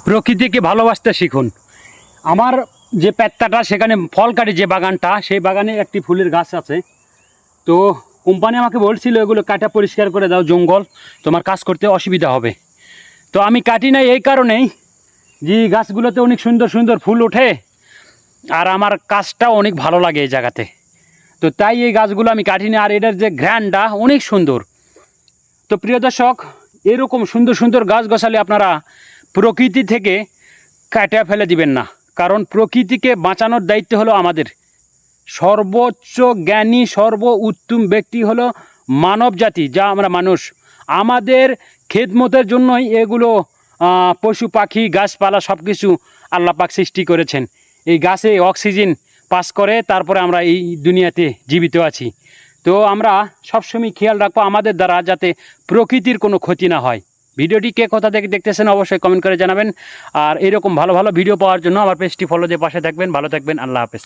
প্রকৃতিকে ভালোবাসতে শিখুন। আমার যে পেত্তাটা সেখানে ফল কাটে, যে বাগানটা, সেই বাগানে একটি ফুলের গাছ আছে। তো কোম্পানি আমাকে বলছিল এগুলো কাটা পরিষ্কার করে দাও, জঙ্গল, তোমার কাজ করতে অসুবিধা হবে। তো আমি কাটি না এই কারণেই যে গাছগুলোতে অনেক সুন্দর সুন্দর ফুল ওঠে, আর আমার কাজটাও অনেক ভালো লাগে এই জায়গাতে। তো তাই এই গাছগুলো আমি কাটি না। আর এটার যে ঘ্রাণটা অনেক সুন্দর। তো প্রিয় দর্শক, এরকম সুন্দর সুন্দর গাছ গাছালি আপনারা প্রকৃতি থেকে কাটা ফেলে দিবেন না, কারণ প্রকৃতিকে বাঁচানোর দায়িত্ব হলো আমাদের। সর্বোচ্চ জ্ঞানী, উত্তম ব্যক্তি হলো মানব জাতি, যা আমরা মানুষ। আমাদের খেদমতের জন্যই এগুলো পশু পাখি গাছপালা সব কিছু আল্লাহ পাক সৃষ্টি করেছেন। এই গাছে অক্সিজেন পাস করে, তারপরে আমরা এই দুনিয়াতে জীবিত আছি। তো আমরা সবসময় খেয়াল রাখবো আমাদের দ্বারা যাতে প্রকৃতির কোনো ক্ষতি না হয়। ভিডিওটি কে কোথা থেকে দেখতেছেন অবশ্যই কমেন্ট করে জানাবেন। আর এরকম ভালো ভালো ভিডিও পাওয়ার জন্য আমার পেজটি ফলো দিয়ে পাশে থাকবেন। ভালো থাকবেন। আল্লাহ হাফেজ।